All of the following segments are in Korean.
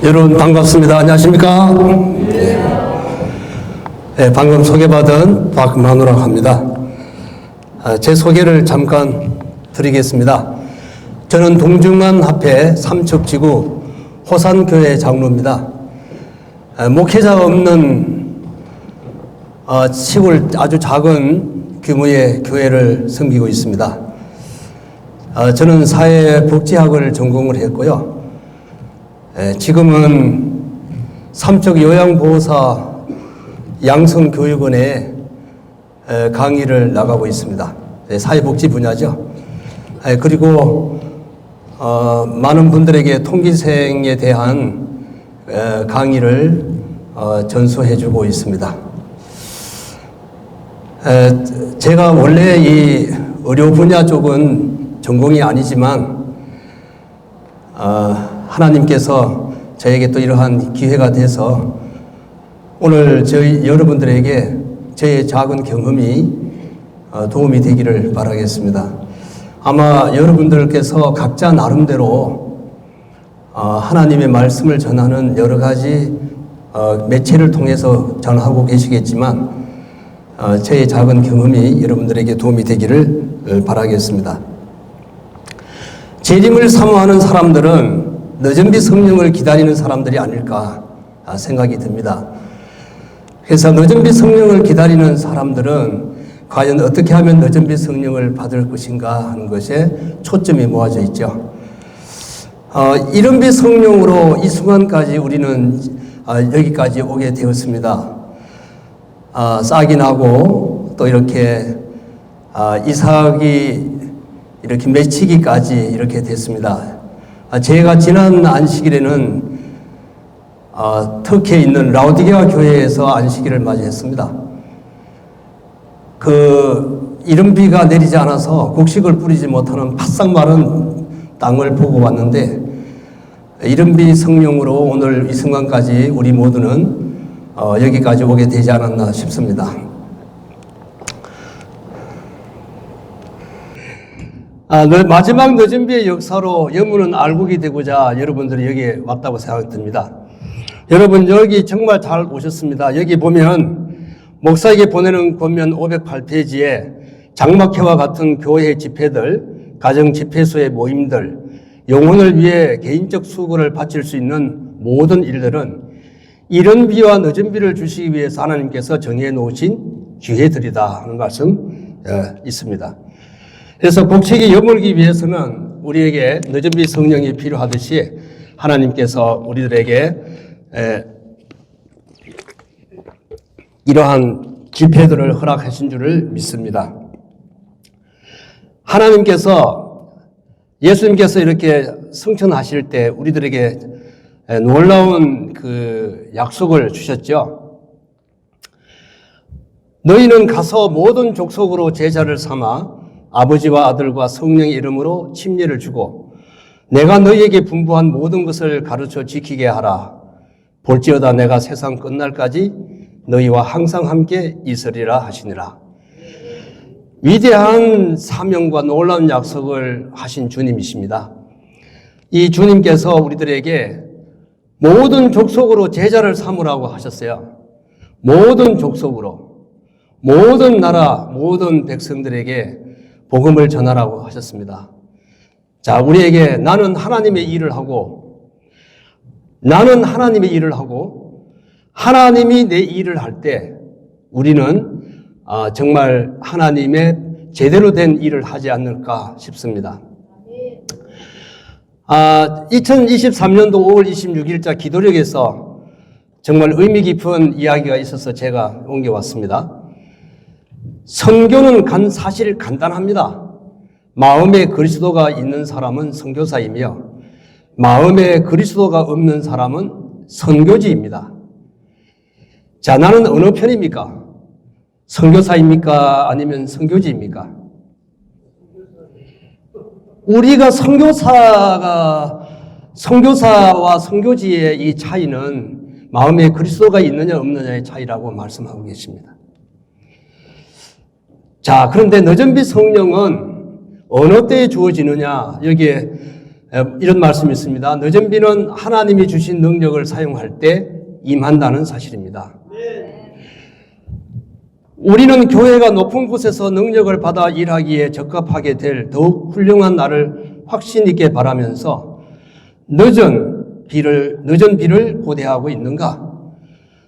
여러분 반갑습니다. 안녕하십니까? 네, 방금 소개받은 박만우라고 합니다. 제 소개를 잠깐 드리겠습니다. 저는 동중안합회 삼척지구 호산교회 장로입니다. 목회자가 없는 시골 아주 작은 규모의 교회를 섬기고 있습니다. 저는 사회복지학을 전공을 했고요. 지금은 삼척요양보호사 양성교육원에 강의를 나가고 있습니다. 사회복지 분야죠. 그리고 많은 분들에게 통기생에 대한 강의를 전수해주고 있습니다. 제가 원래 이 의료 분야 쪽은 전공이 아니지만 하나님께서 저에게 또 이러한 기회가 돼서 오늘 저희 여러분들에게 저의 작은 경험이 도움이 되기를 바라겠습니다. 아마 여러분들께서 각자 나름대로 하나님의 말씀을 전하는 여러 가지 매체를 통해서 전하고 계시겠지만 저의 작은 경험이 여러분들에게 도움이 되기를 바라겠습니다. 재림을 사모하는 사람들은 늦은비 성령을 기다리는 사람들이 아닐까 생각이 듭니다. 그래서 늦은비 성령을 기다리는 사람들은 과연 어떻게 하면 늦은비 성령을 받을 것인가 하는 것에 초점이 모아져 있죠. 이른비 성령으로 이 순간까지 우리는 여기까지 오게 되었습니다. 싹이 나고 또 이렇게 이삭이 이렇게 맺히기까지 이렇게 됐습니다. 제가 지난 안식일에는 터키에 있는 라우디게아 교회에서 안식일을 맞이했습니다. 이른비가 내리지 않아서 곡식을 뿌리지 못하는 바싹 마른 땅을 보고 왔는데 이른비 성령으로 오늘 이 순간까지 우리 모두는 여기까지 오게 되지 않았나 싶습니다. 마지막 늦은비의 역사로 여문은 알곡이 되고자 여러분들이 여기에 왔다고 생각이 듭니다. 여러분 여기 정말 잘 오셨습니다. 여기 보면 목사에게 보내는 권면 508페이지에 장막회와 같은 교회 집회들, 가정 집회소의 모임들, 영혼을 위해 개인적 수고를 바칠 수 있는 모든 일들은 이른 비와 늦은 비를 주시기 위해서 하나님께서 정해 놓으신 기회들이다 하는 말씀 있습니다. 그래서 복책이 여물기 위해서는 우리에게 늦은 비 성령이 필요하듯이 하나님께서 우리들에게 이러한 집회들을 허락하신 줄을 믿습니다. 예수님께서 이렇게 승천하실 때 우리들에게 놀라운 그 약속을 주셨죠. 너희는 가서 모든 족속으로 제자를 삼아 아버지와 아들과 성령의 이름으로 침례를 주고 내가 너희에게 분부한 모든 것을 가르쳐 지키게 하라. 볼지어다 내가 세상 끝날까지 너희와 항상 함께 있으리라 하시니라. 위대한 사명과 놀라운 약속을 하신 주님이십니다. 이 주님께서 우리들에게 모든 족속으로 제자를 삼으라고 하셨어요. 모든 족속으로, 모든 나라, 모든 백성들에게 복음을 전하라고 하셨습니다. 자, 우리에게 나는 하나님의 일을 하고 하나님이 내 일을 할 때 우리는 정말 하나님의 제대로 된 일을 하지 않을까 싶습니다. 2023년도 5월 26일자 기도력에서 정말 의미 깊은 이야기가 있어서 제가 옮겨왔습니다. 선교는 사실 간단합니다. 마음에 그리스도가 있는 사람은 선교사이며 마음에 그리스도가 없는 사람은 선교지입니다. 자, 나는 어느 편입니까? 선교사입니까? 아니면 선교지입니까? 우리가 선교사와 선교지의 이 차이는 마음에 그리스도가 있느냐 없느냐의 차이라고 말씀하고 계십니다. 자, 그런데 늦은비 성령은 어느 때에 주어지느냐? 여기에 이런 말씀이 있습니다. 늦은 비는 하나님이 주신 능력을 사용할 때 임한다는 사실입니다. 우리는 교회가 높은 곳에서 능력을 받아 일하기에 적합하게 될 더욱 훌륭한 날을 확신 있게 바라면서 늦은 비를 고대하고 있는가?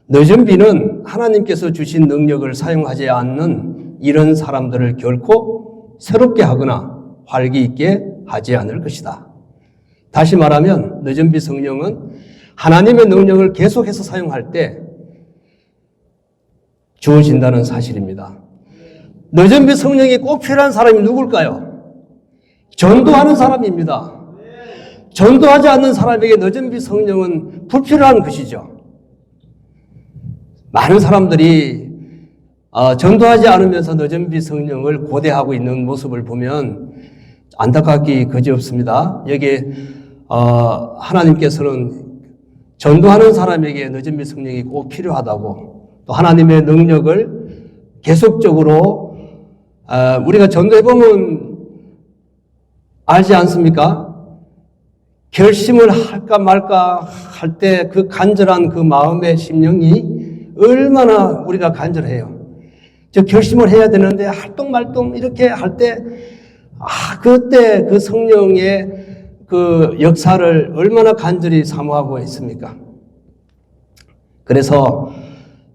늦은 비는 하나님께서 주신 능력을 사용하지 않는 이런 사람들을 결코 새롭게 하거나 활기 있게 하지 않을 것이다. 다시 말하면 늦은 비 성령은 하나님의 능력을 계속해서 사용할 때 주어진다는 사실입니다. 늦은 비 성령이 꼭 필요한 사람이 누굴까요? 전도하는 사람입니다. 전도하지 않는 사람에게 늦은 비 성령은 불필요한 것이죠. 많은 사람들이 전도하지 않으면서 늦은 비 성령을 고대하고 있는 모습을 보면 안타깝기 그지없습니다. 여기 하나님께서는 전도하는 사람에게 늦은 비 성령이 꼭 필요하다고, 또 하나님의 능력을 계속적으로 우리가 전도해보면 알지 않습니까? 결심을 할까 말까 할 때 그 간절한 그 마음의 심령이 얼마나 우리가 간절해요. 저 결심을 해야 되는데 할동 말동 이렇게 할 때 그때 그 성령의 그 역사를 얼마나 간절히 사모하고 있습니까? 그래서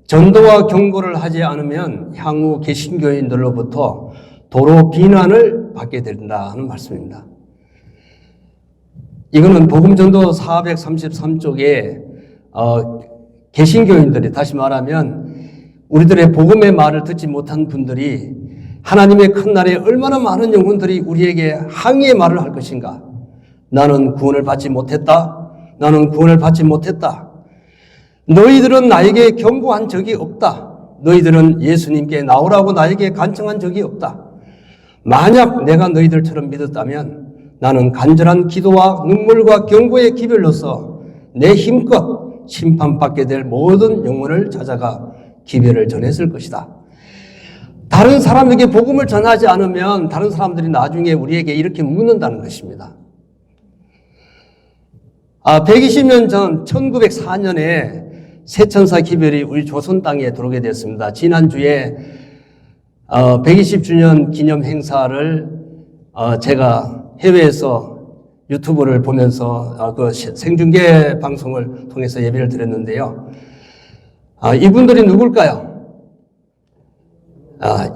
전도와 경고를 하지 않으면 향후 개신교인들로부터 도로 비난을 받게 된다는 말씀입니다. 이거는 복음전도 433쪽에 개신교인들이, 다시 말하면 우리들의 복음의 말을 듣지 못한 분들이 하나님의 큰 날에 얼마나 많은 영혼들이 우리에게 항의의 말을 할 것인가. 나는 구원을 받지 못했다. 나는 구원을 받지 못했다. 너희들은 나에게 경고한 적이 없다. 너희들은 예수님께 나오라고 나에게 간청한 적이 없다. 만약 내가 너희들처럼 믿었다면 나는 간절한 기도와 눈물과 경고의 기별로서 내 힘껏 심판받게 될 모든 영혼을 찾아가 기별을 전했을 것이다. 다른 사람에게 복음을 전하지 않으면 다른 사람들이 나중에 우리에게 이렇게 묻는다는 것입니다. 120년 전 1904년에 세천사 기별이 우리 조선 땅에 들어오게 됐습니다. 지난주에 120주년 기념 행사를 제가 해외에서 유튜브를 보면서 그 생중계 방송을 통해서 예배를 드렸는데요. 이분들이 누굴까요?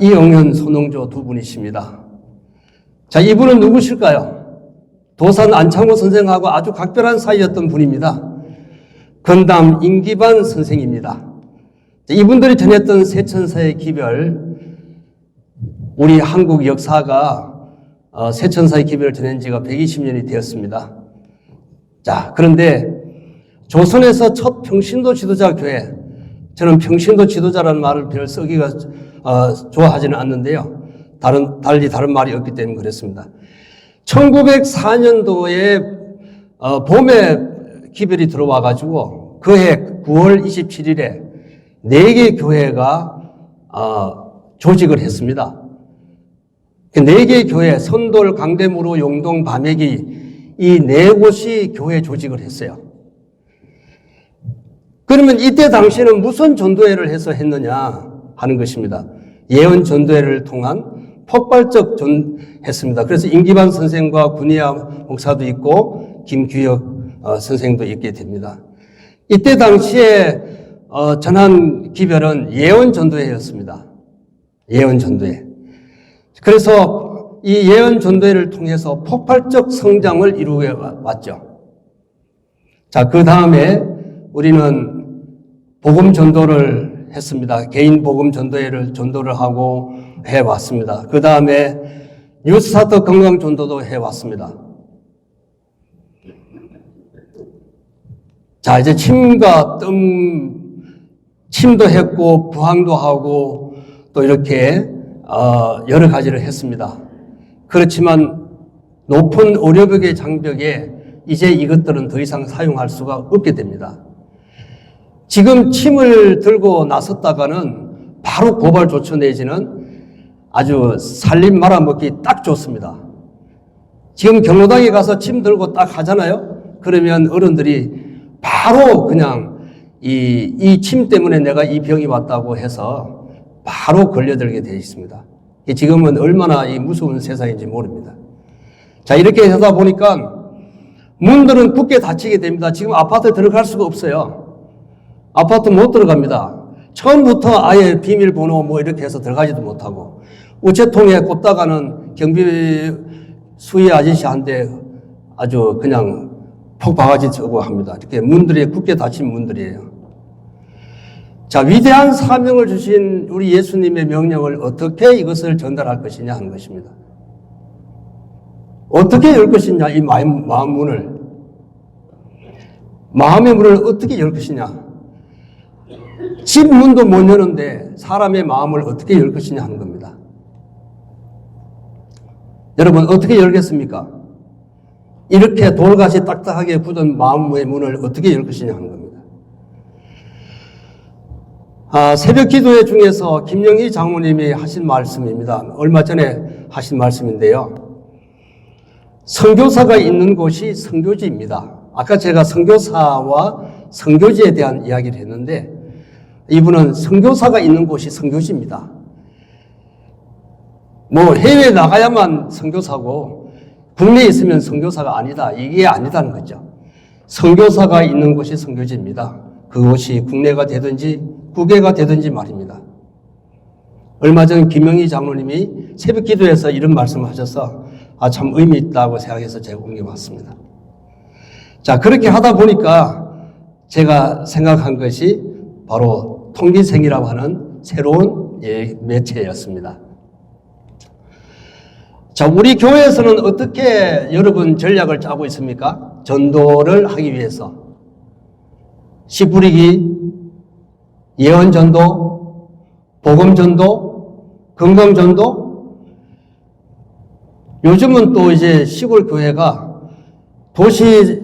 이영현, 손홍조 두 분이십니다. 자, 이분은 누구실까요? 도산 안창호 선생하고 아주 각별한 사이였던 분입니다. 건담 임기반 선생입니다. 이분들이 전했던 세천사의 기별, 우리 한국 역사가 세천사의 기별을 전한 지가 120년이 되었습니다. 자, 그런데 조선에서 첫 평신도 지도자 교회, 저는 평신도 지도자라는 말을 별 쓰기가 좋아하지는 않는데요. 달리 다른 말이 없기 때문에 그랬습니다. 1904년도에 봄에 기별이 들어와 가지고 그해 9월 27일에 4개 교회가 조직을 했습니다. 4개의 교회, 선돌, 강대무로, 용동, 밤야기, 이 4곳이 교회 조직을 했어요. 그러면 이때 당시에는 무슨 전도회를 해서 했느냐 하는 것입니다. 예언 전도회를 통한 폭발적 했습니다. 그래서 임기반 선생과 군의야 목사도 있고 김규혁 선생도 있게 됩니다. 이때 당시에 전한 기별은 예언 전도회였습니다. 예언 전도회. 그래서 이 예언 전도회를 통해서 폭발적 성장을 이루어 왔죠. 자, 그 다음에 우리는 복음 전도를 했습니다. 개인 복음 전도를 하고 해왔습니다. 그 다음에 뉴스타트 건강 전도도 해왔습니다. 자, 이제 침과 침도 했고 부항도 하고 또 이렇게 여러 가지를 했습니다. 그렇지만 높은 의료벽의 장벽에 이제 이것들은 더 이상 사용할 수가 없게 됩니다. 지금 침을 들고 나섰다가는 바로 고발 조처 내지는 아주 살림 말아먹기 딱 좋습니다. 지금 경로당에 가서 침 들고 딱 하잖아요. 그러면 어른들이 바로 그냥 이 침 때문에 내가 이 병이 왔다고 해서 바로 걸려들게 되어 있습니다. 지금은 얼마나 이 무서운 세상인지 모릅니다. 자, 이렇게 하다 보니까 문들은 굳게 닫히게 됩니다. 지금 아파트 들어갈 수가 없어요. 아파트 못 들어갑니다. 처음부터 아예 비밀번호 뭐 이렇게 해서 들어가지도 못하고 우체통에 꼽다가는 경비 수위 아저씨한테 아주 그냥 폭바가지 쓰고 합니다. 이렇게 문들이 굳게 닫힌 문들이에요. 자, 위대한 사명을 주신 우리 예수님의 명령을 어떻게 이것을 전달할 것이냐 하는 것입니다. 어떻게 열 것이냐, 이 마음 문을. 마음의 문을 어떻게 열 것이냐. 집 문도 못 여는데 사람의 마음을 어떻게 열 것이냐 하는 겁니다. 여러분, 어떻게 열겠습니까? 이렇게 돌같이 딱딱하게 굳은 마음의 문을 어떻게 열 것이냐 하는 겁니다. 새벽 기도회 중에서 김영희 장모님이 하신 말씀입니다. 얼마 전에 하신 말씀인데요. 선교사가 있는 곳이 선교지입니다. 아까 제가 선교사와 선교지에 대한 이야기를 했는데 이분은 선교사가 있는 곳이 선교지입니다. 뭐 해외에 나가야만 선교사고 국내에 있으면 선교사가 아니다. 이게 아니다는 거죠. 선교사가 있는 곳이 선교지입니다. 그곳이 국내가 되든지 국외가 되든지 말입니다. 얼마 전 김영희 장로님이 새벽 기도에서 이런 말씀을 하셔서 참 의미 있다고 생각해서 제가 옮겨왔습니다. 자, 그렇게 하다 보니까 제가 생각한 것이 바로 통기생이라고 하는 새로운 매체였습니다. 자, 우리 교회에서는 어떻게 여러분 전략을 짜고 있습니까? 전도를 하기 위해서. 씨 뿌리기, 예언 전도, 복음 전도, 건강 전도. 요즘은 또 이제 시골 교회가 도시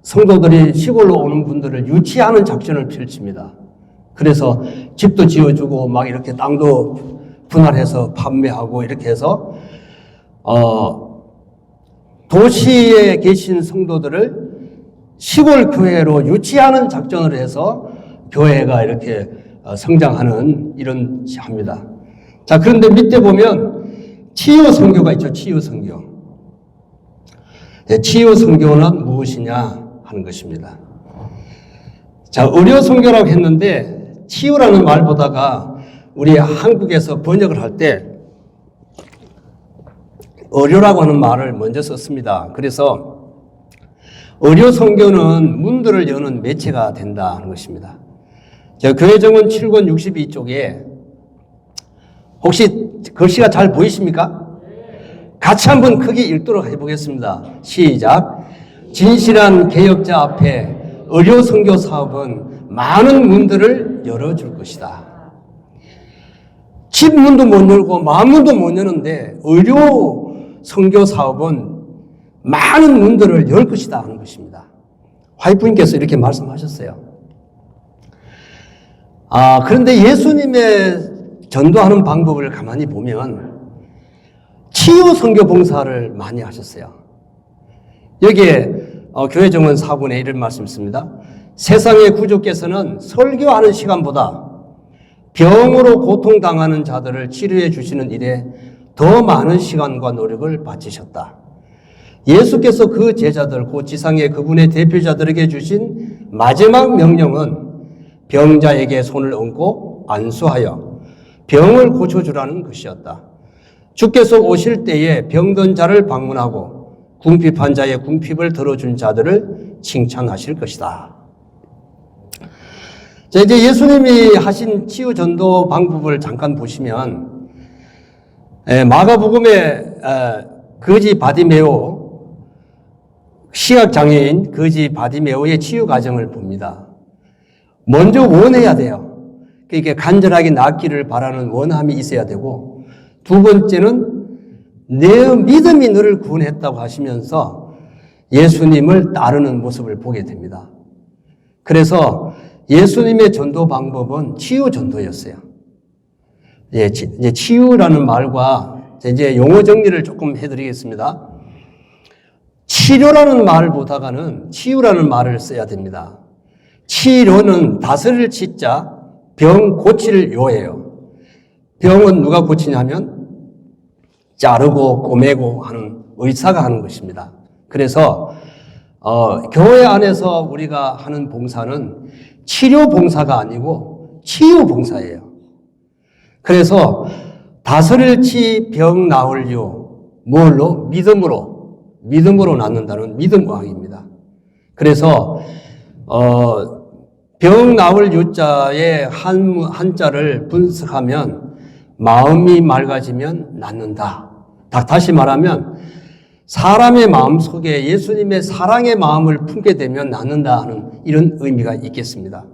성도들이 시골로 오는 분들을 유치하는 작전을 펼칩니다. 그래서 집도 지어주고 막 이렇게 땅도 분할해서 판매하고 이렇게 해서 도시에 계신 성도들을 시골 교회로 유치하는 작전을 해서 교회가 이렇게 성장하는 이런 합니다. 자, 그런데 밑에 보면 치유 선교가 있죠. 치유 선교. 치유 선교는 무엇이냐 하는 것입니다. 자, 의료 선교라고 했는데 치유라는 말보다가 우리 한국에서 번역을 할 때 의료라고 하는 말을 먼저 썼습니다. 그래서 의료 선교는 문들을 여는 매체가 된다는 것입니다. 교회정원 7권 62쪽에 혹시 글씨가 잘 보이십니까? 같이 한번 크게 읽도록 해보겠습니다. 시작. 진실한 개혁자 앞에 의료 선교 사업은 많은 문들을 열어줄 것이다. 집 문도 못 열고 마음 문도 못 여는데 의료 선교 사업은 많은 문들을 열 것이다 하는 것입니다. 화이프님께서 이렇게 말씀하셨어요. 그런데 예수님의 전도하는 방법을 가만히 보면 치유 선교 봉사를 많이 하셨어요. 여기에 교회정원 4분의 1을 말씀 있습니다. 세상의 구주께서는 설교하는 시간보다 병으로 고통당하는 자들을 치료해 주시는 일에 더 많은 시간과 노력을 바치셨다. 예수께서 그 제자들, 곧 지상의 그분의 대표자들에게 주신 마지막 명령은 병자에게 손을 얹고 안수하여 병을 고쳐주라는 것이었다. 주께서 오실 때에 병든 자를 방문하고 궁핍한 자의 궁핍을 들어준 자들을 칭찬하실 것이다. 자, 이제 예수님이 하신 치유 전도 방법을 잠깐 보시면 마가복음의 거지 바디메오, 시각장애인 거지 바디메오의 치유 과정을 봅니다. 먼저 원해야 돼요. 그러니까 간절하게 낫기를 바라는 원함이 있어야 되고, 두 번째는 내 믿음이 너를 구원했다고 하시면서 예수님을 따르는 모습을 보게 됩니다. 그래서 예수님의 전도 방법은 치유 전도였어요. 이제 치유라는 말과 이제 용어 정리를 조금 해드리겠습니다. 치료라는 말을 보다가는 치유라는 말을 써야 됩니다. 치료는 다스릴 치자, 병 고칠 요예요. 병은 누가 고치냐면 자르고 꼬매고 하는 의사가 하는 것입니다. 그래서 교회 안에서 우리가 하는 봉사는 치료 봉사가 아니고 치유 봉사예요. 그래서 다스릴 치, 병 나을 요, 뭘로? 믿음으로 낫는다는 믿음의학입니다. 그래서 병 나을 요자의 한자를 분석하면 마음이 맑아지면 낫는다. 다시 말하면 사람의 마음 속에 예수님의 사랑의 마음을 품게 되면 낫는다 하는 이런 의미가 있겠습니다.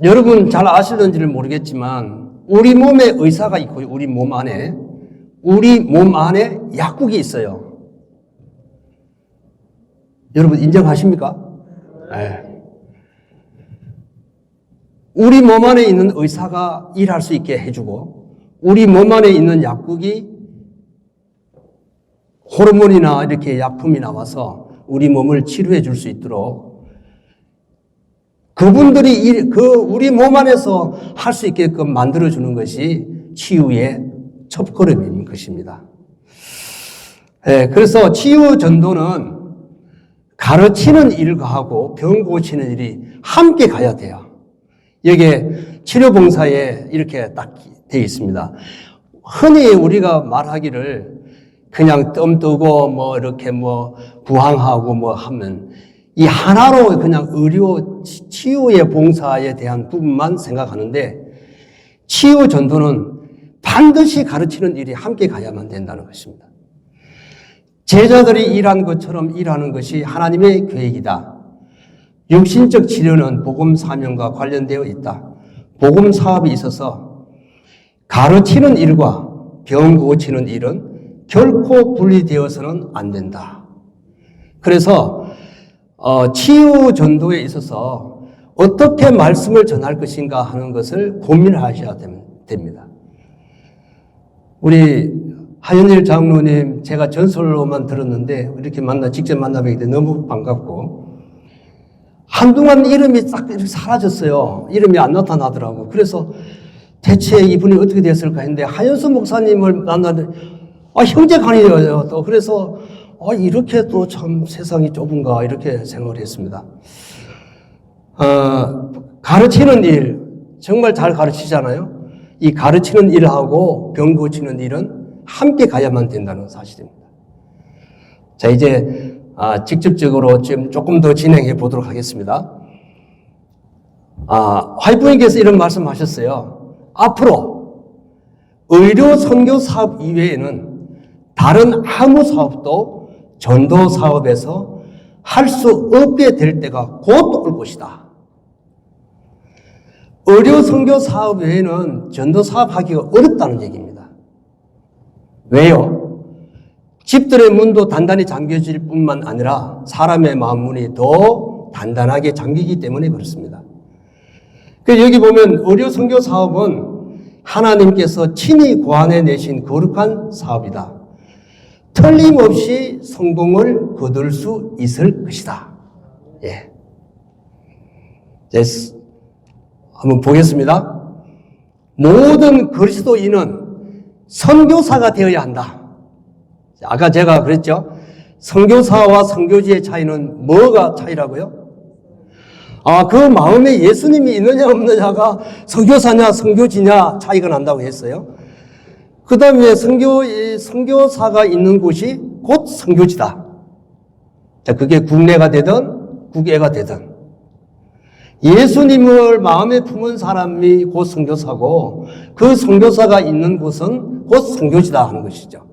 여러분 잘 아시는지를 모르겠지만 우리 몸에 의사가 있고요. 우리 몸 안에 약국이 있어요. 여러분 인정하십니까? 네. 우리 몸 안에 있는 의사가 일할 수 있게 해주고 우리 몸 안에 있는 약국이 호르몬이나 이렇게 약품이 나와서 우리 몸을 치료해 줄 수 있도록 그분들이 우리 몸 안에서 할 수 있게끔 만들어주는 것이 치유의 첫걸음인 것입니다. 네, 그래서 치유 전도는 가르치는 일과 하고 병 고치는 일이 함께 가야 돼요. 여기에 치료봉사에 이렇게 딱 되어 있습니다. 흔히 우리가 말하기를 그냥 뜸 뜨고 이렇게 부항하고 하면 이 하나로 그냥 의료 치유의 봉사에 대한 부분만 생각하는데 치유 전도는 반드시 가르치는 일이 함께 가야만 된다는 것입니다. 제자들이 일한 것처럼 일하는 것이 하나님의 계획이다. 육신적 치료는 복음 사명과 관련되어 있다. 복음 사업이 있어서 가르치는 일과 병 고치는 일은 결코 분리되어서는 안 된다. 그래서 치유 전도에 있어서 어떻게 말씀을 전할 것인가 하는 것을 고민하셔야 됩니다. 우리 하윤일 장로님 제가 전설로만 들었는데 이렇게 직접 만나뵙게 돼 너무 반갑고 한동안 이름이 싹 이렇게 사라졌어요. 이름이 안 나타나더라고. 그래서 대체 이분이 어떻게 됐을까 했는데 하윤수 목사님을 만나는데 형제간이에요. 또 그래서 이렇게 또 참 세상이 좁은가 이렇게 생각을 했습니다. 가르치는 일 정말 잘 가르치잖아요. 이 가르치는 일하고 병 고치는 일은 함께 가야만 된다는 사실입니다. 자, 이제 직접적으로 지금 조금 더 진행해 보도록 하겠습니다. 화이프님께서 이런 말씀하셨어요. 앞으로 의료 선교 사업 이외에는 다른 아무 사업도 전도 사업에서 할 수 없게 될 때가 곧 올 것이다. 의료 선교 사업 외에는 전도 사업 하기가 어렵다는 얘기입니다. 왜요? 집들의 문도 단단히 잠겨질 뿐만 아니라 사람의 마음 문이 더 단단하게 잠기기 때문에 그렇습니다. 여기 보면 의료 선교 사업은 하나님께서 친히 고안해 내신 거룩한 사업이다. 틀림없이 성공을 거둘 수 있을 것이다. 예. 한번 보겠습니다. 모든 그리스도인은 선교사가 되어야 한다. 아까 제가 그랬죠? 선교사와 선교지의 차이는 뭐가 차이라고요? 그 마음에 예수님이 있느냐 없느냐가 선교사냐 선교지냐 차이가 난다고 했어요. 그 다음에 선교사가 있는 곳이 곧 선교지다. 자, 그게 국내가 되든 국외가 되든 예수님을 마음에 품은 사람이 곧 선교사고 그 선교사가 있는 곳은 곧 선교지다 하는 것이죠.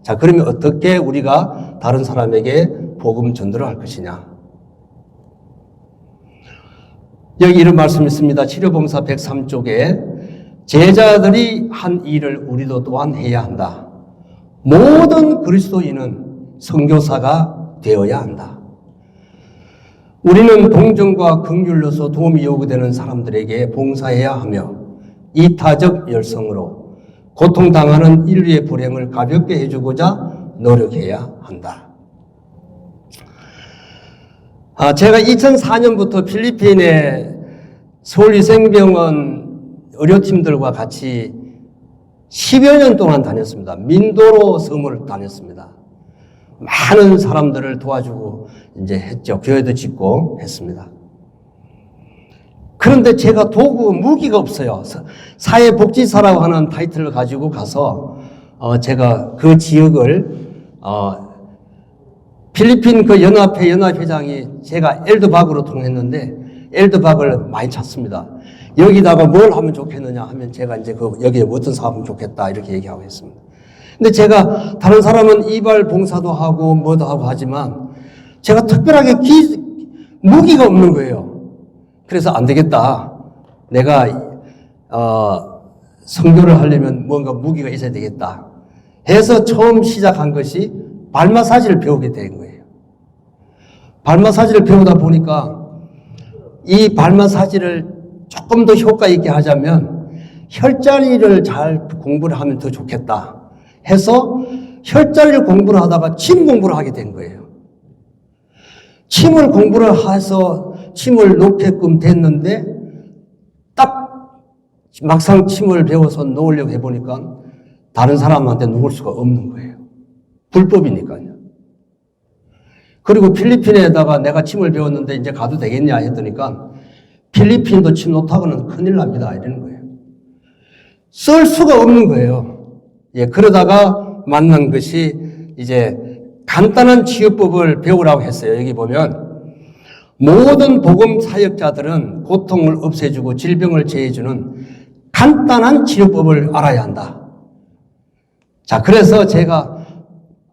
자, 그러면 어떻게 우리가 다른 사람에게 복음 전도를 할 것이냐? 여기 이런 말씀이 있습니다. 치료봉사 103쪽에 제자들이 한 일을 우리도 또한 해야 한다. 모든 그리스도인은 선교사가 되어야 한다. 우리는 동정과 긍휼로서 도움이 요구되는 사람들에게 봉사해야 하며 이타적 열성으로 고통당하는 인류의 불행을 가볍게 해주고자 노력해야 한다. 제가 2004년부터 필리핀의 서울위생병원 의료팀들과 같이 10여 년 동안 다녔습니다. 민도로 섬을 다녔습니다. 많은 사람들을 도와주고 이제 했죠. 교회도 짓고 했습니다. 그런데 제가 도구, 무기가 없어요. 사회복지사라고 하는 타이틀을 가지고 가서 제가 그 지역을 필리핀 그 연합회장이 제가 엘드박으로 통했는데 엘드박을 많이 찾습니다. 여기다가 뭘 하면 좋겠느냐 하면 제가 이제 여기에 어떤 사업하면 좋겠다 이렇게 얘기하고 있습니다. 근데 제가 다른 사람은 이발 봉사도 하고 뭐도 하고 하지만 제가 특별하게 무기가 없는 거예요. 그래서 안 되겠다. 내가 선교를 하려면 뭔가 무기가 있어야 되겠다. 해서 처음 시작한 것이 발 마사지를 배우게 된 거예요. 발 마사지를 배우다 보니까 이 발 마사지를 조금 더 효과 있게 하자면 혈자리를 잘 공부를 하면 더 좋겠다 해서 혈자리를 공부를 하다가 침 공부를 하게 된 거예요. 침을 공부를 해서 침을 놓게끔 됐는데 딱 막상 침을 배워서 놓으려고 해보니까 다른 사람한테 놓을 수가 없는 거예요. 불법이니까요. 그리고 필리핀에다가 내가 침을 배웠는데 이제 가도 되겠냐 했더니까 필리핀도 침 놓다고는 큰일 납니다. 이러는 거예요. 쓸 수가 없는 거예요. 예, 그러다가 만난 것이 이제 간단한 치유법을 배우라고 했어요. 여기 보면 모든 복음 사역자들은 고통을 없애주고 질병을 제해주는 간단한 치료법을 알아야 한다. 자, 그래서 제가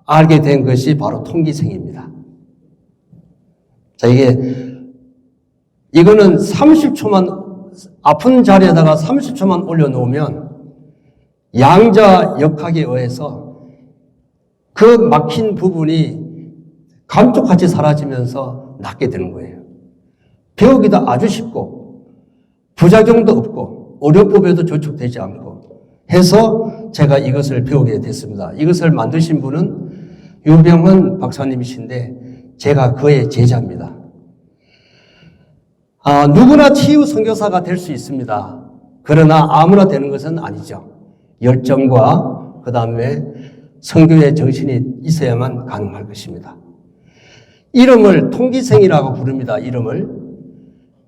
알게 된 것이 바로 통기생입니다. 자, 이거는 30초만, 아픈 자리에다가 30초만 올려놓으면 양자 역학에 의해서 그 막힌 부분이 감쪽같이 사라지면서 낫게 되는 거예요. 배우기도 아주 쉽고 부작용도 없고 의료법에도 저촉되지 않고 해서 제가 이것을 배우게 됐습니다. 이것을 만드신 분은 유병헌 박사님이신데 제가 그의 제자입니다. 누구나 치유 선교사가 될 수 있습니다. 그러나 아무나 되는 것은 아니죠. 열정과 그 다음에 선교의 정신이 있어야만 가능할 것입니다. 이름을 통기생이라고 부릅니다.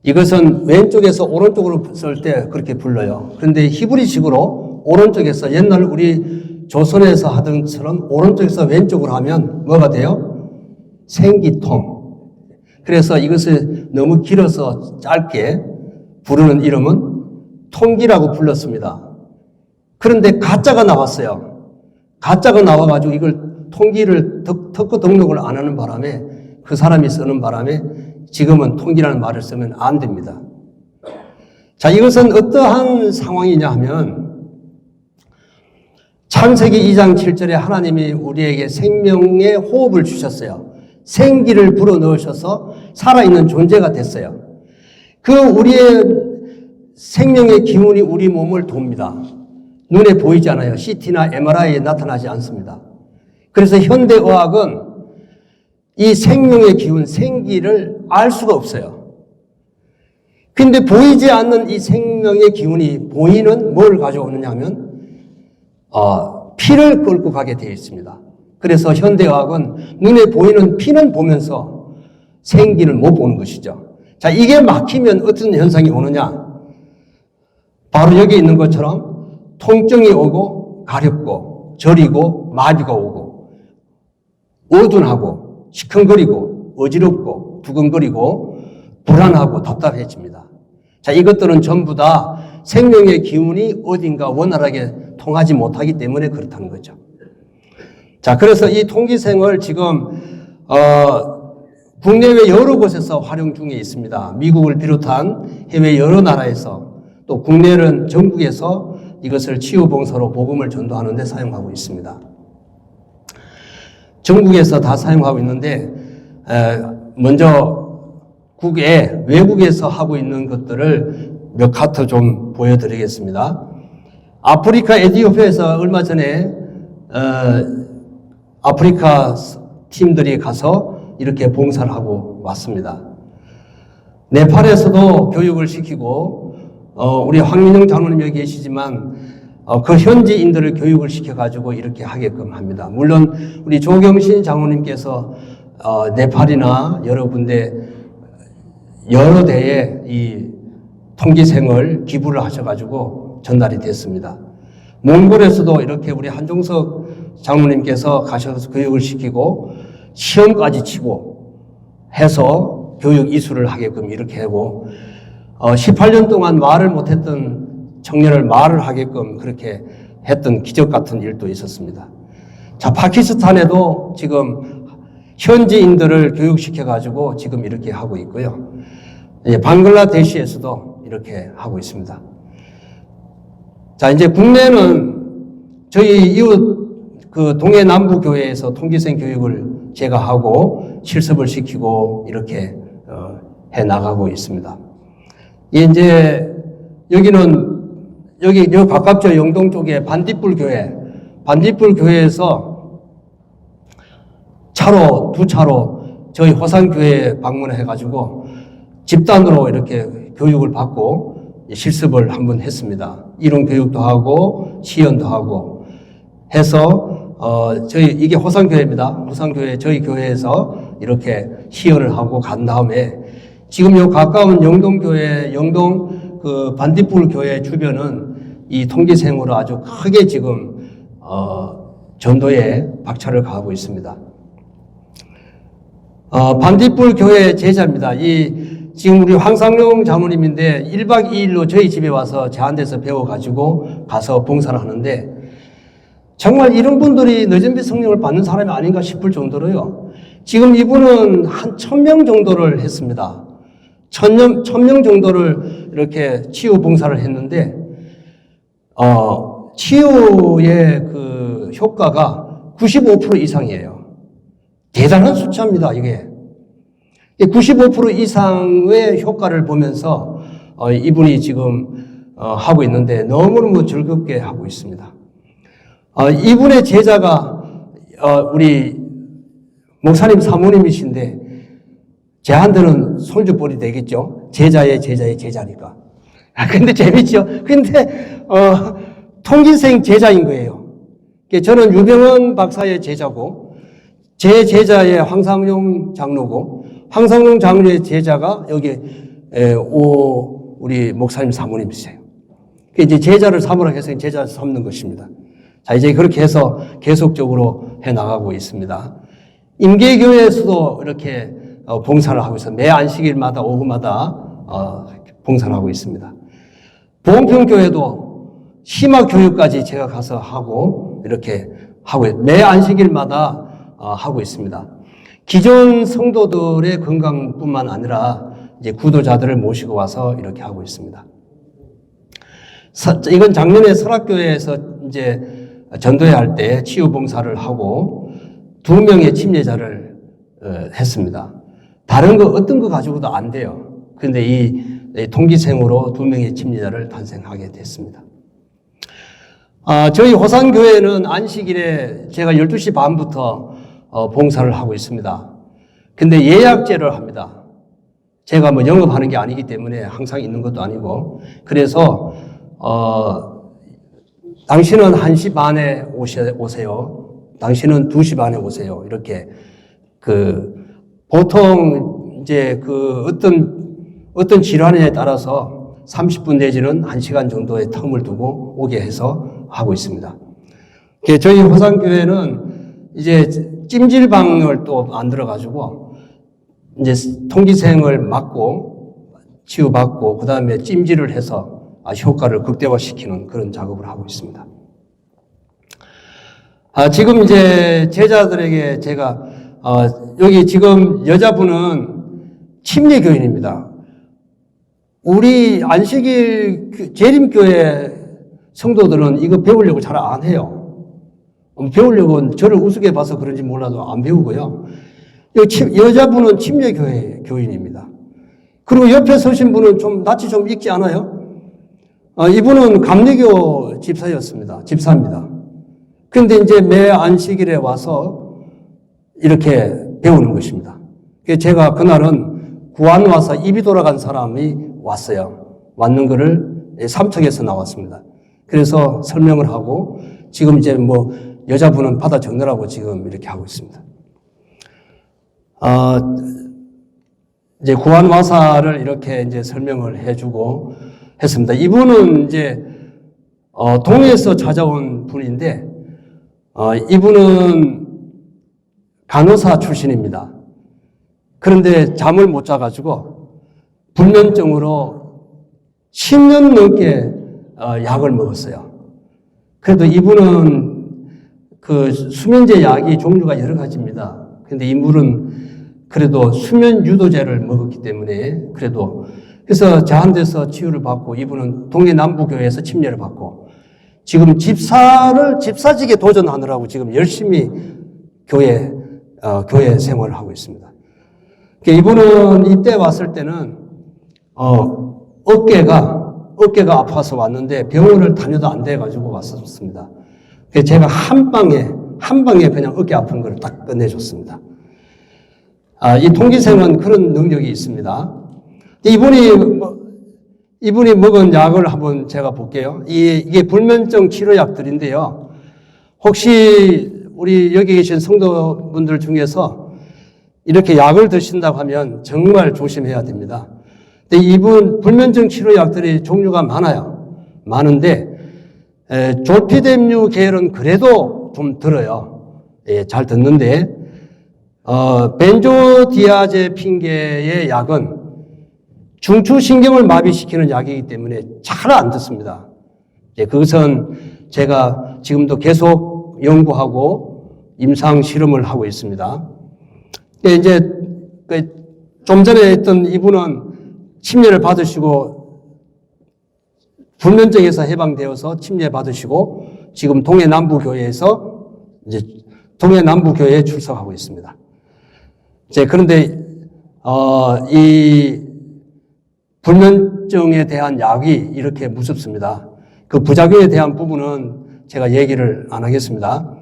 이것은 왼쪽에서 오른쪽으로 쓸 때 그렇게 불러요. 그런데 히브리식으로 오른쪽에서 옛날 우리 조선에서 하던 것처럼 오른쪽에서 왼쪽으로 하면 뭐가 돼요? 생기통. 그래서 이것을 너무 길어서 짧게 부르는 이름은 통기라고 불렀습니다. 그런데 가짜가 나왔어요. 가짜가 나와가지고 이걸 통기를 특허 등록을 안 하는 바람에 그 사람이 쓰는 바람에 지금은 통기라는 말을 쓰면 안 됩니다. 자, 이것은 어떠한 상황이냐 하면 창세기 2장 7절에 하나님이 우리에게 생명의 호흡을 주셨어요. 생기를 불어넣으셔서 살아있는 존재가 됐어요. 그 우리의 생명의 기운이 우리 몸을 돕니다. 눈에 보이지 않아요. CT나 MRI에 나타나지 않습니다. 그래서 현대의학은 이 생명의 기운, 생기를 알 수가 없어요. 근데 보이지 않는 이 생명의 기운이 보이는 뭘 가져오느냐 하면 피를 끌고 가게 되어 있습니다. 그래서 현대의학은 눈에 보이는 피는 보면서 생기를 못 보는 것이죠. 자, 이게 막히면 어떤 현상이 오느냐? 바로 여기 있는 것처럼 통증이 오고 가렵고 저리고 마비가 오고 어둔하고 시큰거리고 어지럽고 두근거리고 불안하고 답답해집니다. 자, 이것들은 전부 다 생명의 기운이 어딘가 원활하게 통하지 못하기 때문에 그렇다는 거죠. 자, 그래서 이 통기생을 지금 국내외 여러 곳에서 활용 중에 있습니다. 미국을 비롯한 해외 여러 나라에서 또 국내는 전국에서 이것을 치유봉사로 복음을 전도하는 데 사용하고 있습니다. 전국에서 다 사용하고 있는데 먼저 외국에서 하고 있는 것들을 몇 카트 좀 보여드리겠습니다. 아프리카 에티오피아에서 얼마 전에 아프리카 팀들이 가서 이렇게 봉사를 하고 왔습니다. 네팔에서도 교육을 시키고 우리 황민영 장로님 여기 계시지만 그 현지인들을 교육을 시켜가지고 이렇게 하게끔 합니다. 물론 우리 조경신 장로님께서 네팔이나 여러 군데 여러 대에 이 통기생을 기부를 하셔가지고 전달이 됐습니다. 몽골에서도 이렇게 우리 한종석 장로님께서 가셔서 교육을 시키고 시험까지 치고 해서 교육 이수를 하게끔 이렇게 하고 18년 동안 말을 못했던 청년을 말을 하게끔 그렇게 했던 기적 같은 일도 있었습니다. 자, 파키스탄에도 지금 현지인들을 교육시켜가지고 지금 이렇게 하고 있고요. 방글라데시에서도 이렇게 하고 있습니다. 자, 이제 국내는 저희 이웃 그 동해 남부 교회에서 통기생 교육을 제가 하고 실습을 시키고 이렇게 해 나가고 있습니다. 이제 여기는 여기 가깝죠. 영동 쪽에 반딧불 교회에서 두 차로 저희 호산교회에 방문해가지고 집단으로 이렇게 교육을 받고 실습을 한번 했습니다. 이론 교육도 하고 시연도 하고 해서 이게 호산교회입니다. 호산교회 저희 교회에서 이렇게 시연을 하고 간 다음에 지금 요 가까운 영동교회 영동 그 반딧불 교회 주변은 이 통기생으로 아주 크게 지금 전도에 박차를 가하고 있습니다. 반딧불 교회 제자입니다. 지금 우리 황상용 장로님인데 1박 2일로 저희 집에 와서 제한테서 배워가지고 가서 봉사를 하는데 정말 이런 분들이 너전비 성령을 받는 사람이 아닌가 싶을 정도로요. 지금 이분은 한 1000명 정도를 했습니다. 1000명 정도를 이렇게 치유 봉사를 했는데 치유의 그 효과가 95% 이상이에요. 대단한 숫자입니다, 이게. 95% 이상의 효과를 보면서 이분이 지금 하고 있는데 너무너무 즐겁게 하고 있습니다. 이분의 제자가 우리 목사님 사모님이신데 제한테는 손주뻘이 되겠죠. 제자의 제자니까. 근데 재밌죠. 근데 통기생 제자인 거예요. 저는 유병헌 박사의 제자고 제 제자의 황상용 장로고 황상용 장로의 제자가 여기 우리 목사님 사모님이세요. 이제 제자를 삼으라 해서 제자를 삼는 것입니다. 자, 이제 그렇게 해서 계속적으로 해 나가고 있습니다. 임계교회에서도 이렇게 봉사를 하고 있어요. 매 안식일마다 오후마다 봉사를 하고 있습니다. 보험평교회도 심화 교육까지 제가 가서 하고 이렇게 하고 매 안식일마다 하고 있습니다. 기존 성도들의 건강뿐만 아니라 이제 구도자들을 모시고 와서 이렇게 하고 있습니다. 이건 작년에 설악교회에서 이제 전도회 할 때 치유 봉사를 하고 2명의 침례자를 했습니다. 다른 거 어떤 거 가지고도 안 돼요. 그런데 이 통기생으로 2명의 침례자를 탄생하게 됐습니다. 저희 호산교회는 안식일에 제가 12시 반부터 봉사를 하고 있습니다. 근데 예약제를 합니다. 제가 뭐 영업하는 게 아니기 때문에 항상 있는 것도 아니고 그래서 당신은 1시 반에 오세요. 당신은 2시 반에 오세요. 이렇게 보통 이제 어떤 질환에 따라서 30분 내지는 1시간 정도의 텀을 두고 오게 해서 하고 있습니다. 저희 호산교회는 이제 찜질방을 또 만들어가지고 이제 통기생을 막고 치유받고 그 다음에 찜질을 해서 효과를 극대화시키는 그런 작업을 하고 있습니다. 지금 이제 제자들에게 제가 여기 지금 여자분은 침례교인입니다. 우리 안식일 재림교회 성도들은 이거 배우려고 잘 안 해요. 배우려고 저를 우습게 봐서 그런지 몰라도 안 배우고요. 여자분은 침례교회 교인입니다. 그리고 옆에 서신 분은 낯이 좀 익지 않아요? 이분은 감리교 집사였습니다. 집사입니다. 그런데 이제 매 안식일에 와서 이렇게 배우는 것입니다. 제가 그날은 구안와사 입이 돌아간 사람이 왔어요. 왔는 거를 삼척에서 나왔습니다. 그래서 설명을 하고 지금 이제 뭐 여자분은 받아 적느라고 지금 이렇게 하고 있습니다. 이제 구안와사를 이렇게 이제 설명을 해주고 했습니다. 이분은 이제 동해에서 찾아온 분인데 이분은 간호사 출신입니다. 그런데 잠을 못 자가지고 불면증으로 10년 넘게 약을 먹었어요. 그래도 이분은 그 수면제 약이 종류가 여러 가지입니다. 그런데 이분은 그래도 수면 유도제를 먹었기 때문에 그래서 저한테서 치유를 받고 이분은 동해 남부교회에서 침례를 받고 지금 집사직에 도전하느라고 지금 열심히 교회 생활을 하고 있습니다. 이분은 이때 왔을 때는 어깨가 아파서 왔는데 병원을 다녀도 안 돼가지고 왔었습니다. 제가 한 방에 그냥 어깨 아픈 걸 딱 끝내줬습니다. 이 통기생은 그런 능력이 있습니다. 이분이 먹은 약을 한번 제가 볼게요. 이게 불면증 치료약들인데요. 혹시 우리 여기 계신 성도분들 중에서 이렇게 약을 드신다고 하면 정말 조심해야 됩니다. 근데 이분 불면증 치료약들이 종류가 많은데 조피뎀류 계열은 그래도 좀 들어요. 잘 듣는데 벤조디아제핀계의 약은 중추신경을 마비시키는 약이기 때문에 잘 안 듣습니다. 그것은 제가 지금도 계속 연구하고 임상 실험을 하고 있습니다. 이제 좀 전에 했던 이분은 침례를 받으시고 불면증에서 해방되어서 침례 받으시고 지금 동해 남부교회에 출석하고 있습니다. 그런데 이 불면증에 대한 약이 이렇게 무섭습니다. 그 부작용에 대한 부분은 제가 얘기를 안 하겠습니다.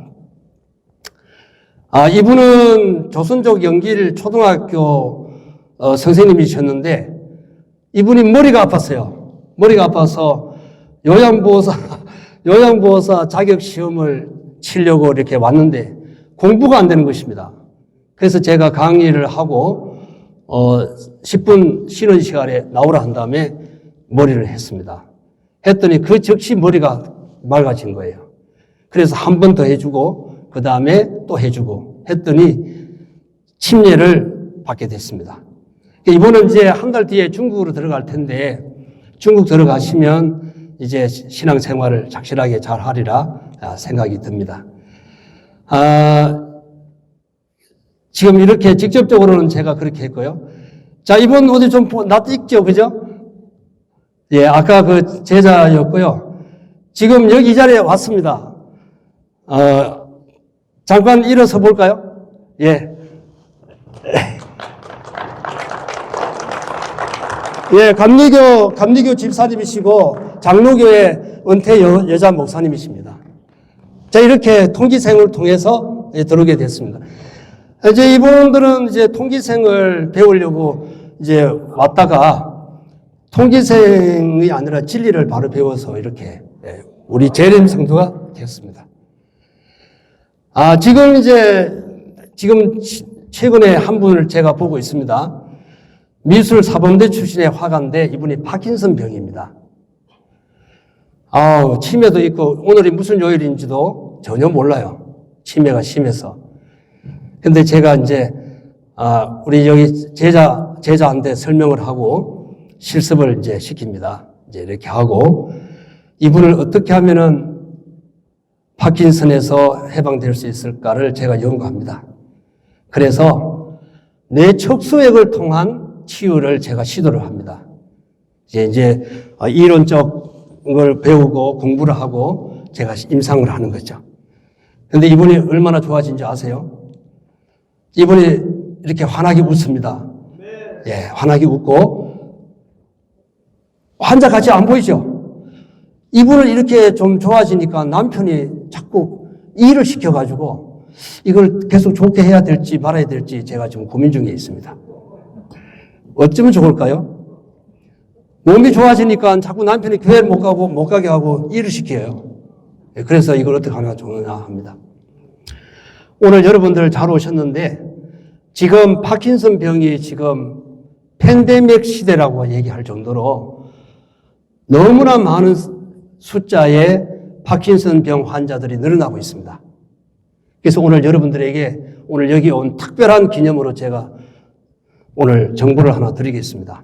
이분은 조선족 영길 초등학교 선생님이셨는데 이분이 머리가 아팠어요. 머리가 아파서 요양보호사 자격 시험을 치려고 이렇게 왔는데 공부가 안 되는 것입니다. 그래서 제가 강의를 하고 10분 쉬는 시간에 나오라 한 다음에 머리를 했습니다. 했더니 그 즉시 머리가 맑아진 거예요. 그래서 한 번 더 해주고 그 다음에 또 해주고 했더니 침례를 받게 됐습니다. 이번은 이제 한 달 뒤에 중국으로 들어갈 텐데 중국 들어가시면 이제 신앙생활을 착실하게 잘 하리라 생각이 듭니다. 지금 이렇게 직접적으로는 제가 그렇게 했고요. 자, 이분 어디 좀 낯익죠, 그죠? 아까 그 제자였고요. 지금 여기 이 자리에 왔습니다. 잠깐 일어서 볼까요? 감리교 집사님이시고 장로교회 은퇴 여자 목사님이십니다. 자, 이렇게 통기생을 통해서 들어오게 됐습니다. 이제 이분들은 이제 통기생을 배우려고 이제 왔다가 통기생이 아니라 진리를 바로 배워서 이렇게 우리 재림 성도가 되었습니다. 지금 최근에 한 분을 제가 보고 있습니다. 미술 사범대 출신의 화가인데 이분이 파킨슨 병입니다. 치매도 있고 오늘이 무슨 요일인지도 전혀 몰라요. 치매가 심해서. 근데 제가 이제 우리 여기 제자한테 설명을 하고 실습을 이제 시킵니다. 이제 이렇게 하고 이분을 어떻게 하면은 파킨슨에서 해방될 수 있을까를 제가 연구합니다. 그래서 뇌척수액을 통한 치유를 제가 시도를 합니다. 이제 이론적 걸 배우고 공부를 하고 제가 임상을 하는 거죠. 근데 이분이 얼마나 좋아진지 아세요? 이분이 이렇게 환하게 웃습니다. 환하게 웃고 환자 같이 안 보이죠? 이분을 이렇게 좀 좋아지니까 남편이 자꾸 일을 시켜가지고 이걸 계속 좋게 해야 될지 말아야 될지 제가 지금 고민 중에 있습니다. 어쩌면 좋을까요? 몸이 좋아지니까 자꾸 남편이 교회를 못 가게 하고 일을 시켜요. 그래서 이걸 어떻게 하면 좋으냐 합니다. 오늘 여러분들 잘 오셨는데 지금 파킨슨 병이 지금 팬데믹 시대라고 얘기할 정도로 너무나 많은 숫자의 파킨슨 병 환자들이 늘어나고 있습니다. 그래서 오늘 여러분들에게 오늘 여기 온 특별한 기념으로 제가 오늘 정보를 하나 드리겠습니다.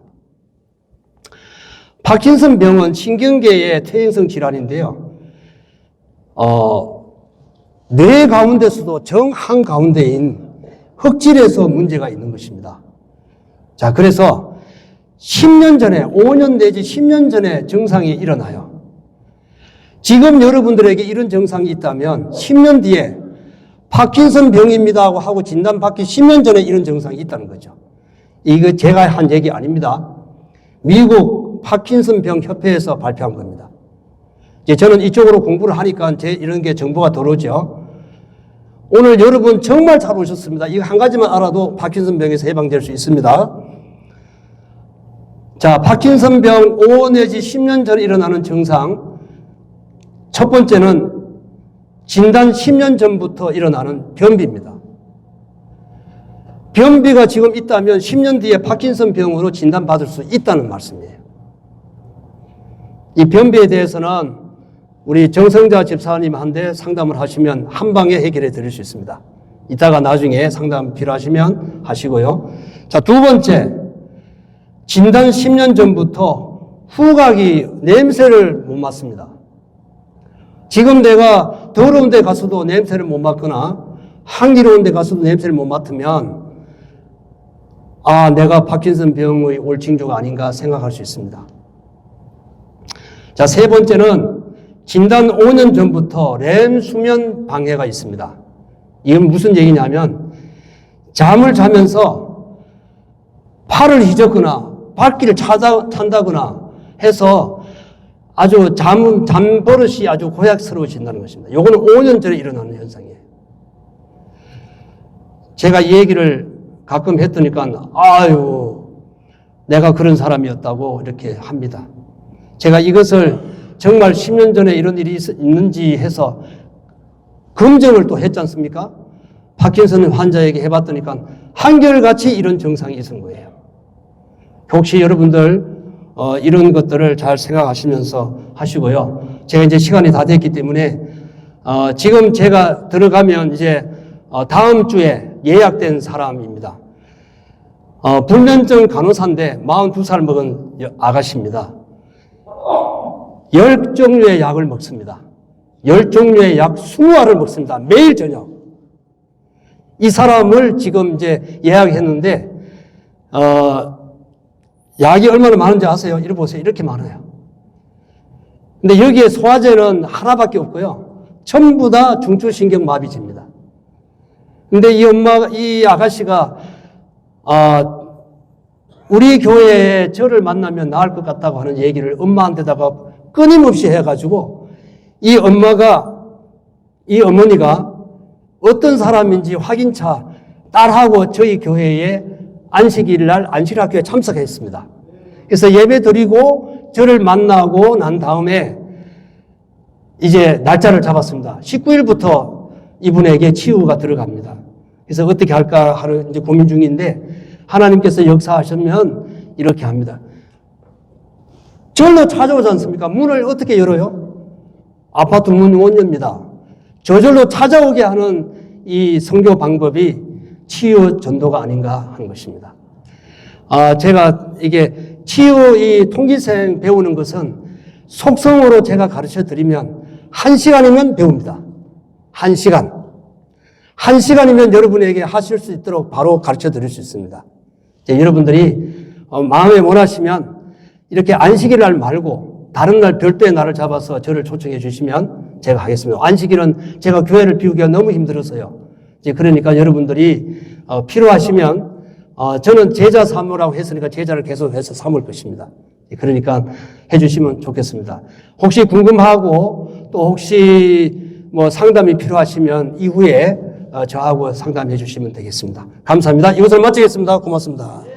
파킨슨 병은 신경계의 퇴행성 질환인데요. 뇌 가운데서도 정 한가운데인 흑질에서 문제가 있는 것입니다. 자, 그래서 10년 전에, 5년 내지 10년 전에 증상이 일어나요. 지금 여러분들에게 이런 증상이 있다면 10년 뒤에 파킨슨 병입니다 하고 진단받기 10년 전에 이런 증상이 있다는 거죠. 이거 제가 한 얘기 아닙니다. 미국 파킨슨 병 협회에서 발표한 겁니다. 이제 저는 이쪽으로 공부를 하니까 이런 게 정보가 들어오죠. 오늘 여러분 정말 잘 오셨습니다. 이거 한 가지만 알아도 파킨슨 병에서 해방될 수 있습니다. 자, 파킨슨 병 5 내지 10년 전에 일어나는 증상. 첫 번째는 진단 10년 전부터 일어나는 변비입니다. 변비가 지금 있다면 10년 뒤에 파킨슨 병으로 진단받을 수 있다는 말씀이에요. 이 변비에 대해서는 우리 정성자 집사님한테 상담을 하시면 한 방에 해결해 드릴 수 있습니다. 이따가 나중에 상담 필요하시면 하시고요. 자, 두 번째, 진단 10년 전부터 후각이 냄새를 못 맡습니다. 지금 내가 더러운 데 가서도 냄새를 못 맡거나 향기로운 데 가서도 냄새를 못 맡으면 아, 내가 파킨슨 병의 올 징조가 아닌가 생각할 수 있습니다. 자, 세 번째는 진단 5년 전부터 렘 수면 방해가 있습니다. 이건 무슨 얘기냐면 잠을 자면서 팔을 휘젓거나 발길을 찬다거나 해서 아주 잠버릇이 아주 고약스러워진다는 것입니다. 이거는 5년 전에 일어나는 현상이에요. 제가 이 얘기를 가끔 했더니까 아유 내가 그런 사람이었다고 이렇게 합니다. 제가 이것을 정말 10년 전에 이런 일이 있는지 해서 검증을 또 했지 않습니까? 파킨슨 환자에게 해봤더니까 한결같이 이런 증상이 있은 거예요. 혹시 여러분들 이런 것들을 잘 생각하시면서 하시고요. 제가 이제 시간이 다 됐기 때문에 지금 제가 들어가면 이제 다음 주에 예약된 사람입니다. 불면증 간호사인데 42살 먹은 아가씨입니다. 10종류의 약을 먹습니다. 10종류의 약 20알을 먹습니다. 매일 저녁. 이 사람을 지금 이제 예약했는데 약이 얼마나 많은지 아세요? 이리 보세요. 이렇게 많아요. 근데 여기에 소화제는 하나밖에 없고요. 전부 다 중추신경마비제입니다. 근데 이 아가씨가 우리 교회에 저를 만나면 나을 것 같다고 하는 얘기를 엄마한테다가 끊임없이 해가지고 이 어머니가 어떤 사람인지 확인차 딸하고 저희 교회에 안식일 날 안식학교에 참석했습니다. 그래서 예배 드리고 저를 만나고 난 다음에 이제 날짜를 잡았습니다. 19일부터 이분에게 치유가 들어갑니다. 그래서 어떻게 할까 하는 이제 고민 중인데 하나님께서 역사하시면 이렇게 합니다. 절로 찾아오지 않습니까? 문을 어떻게 열어요? 아파트 문 못 엽니다. 저절로 찾아오게 하는 이 선교 방법이 치유 전도가 아닌가 하는 것입니다. 제가 이게 치유 이 통기생 배우는 것은 속성으로 제가 가르쳐 드리면 1시간이면 배웁니다. 1시간. 1시간이면 여러분에게 하실 수 있도록 바로 가르쳐 드릴 수 있습니다. 여러분들이 마음에 원하시면 이렇게 안식일 날 말고 다른 날 별도의 날을 잡아서 저를 초청해 주시면 제가 하겠습니다. 안식일은 제가 교회를 비우기가 너무 힘들어서요. 그러니까 여러분들이 필요하시면 저는 제자 삼으라고 했으니까 제자를 계속해서 삼을 것입니다. 그러니까 해주시면 좋겠습니다. 혹시 궁금하고 또 혹시 뭐 상담이 필요하시면 이후에 저하고 상담해 주시면 되겠습니다. 감사합니다. 이것을 마치겠습니다. 고맙습니다.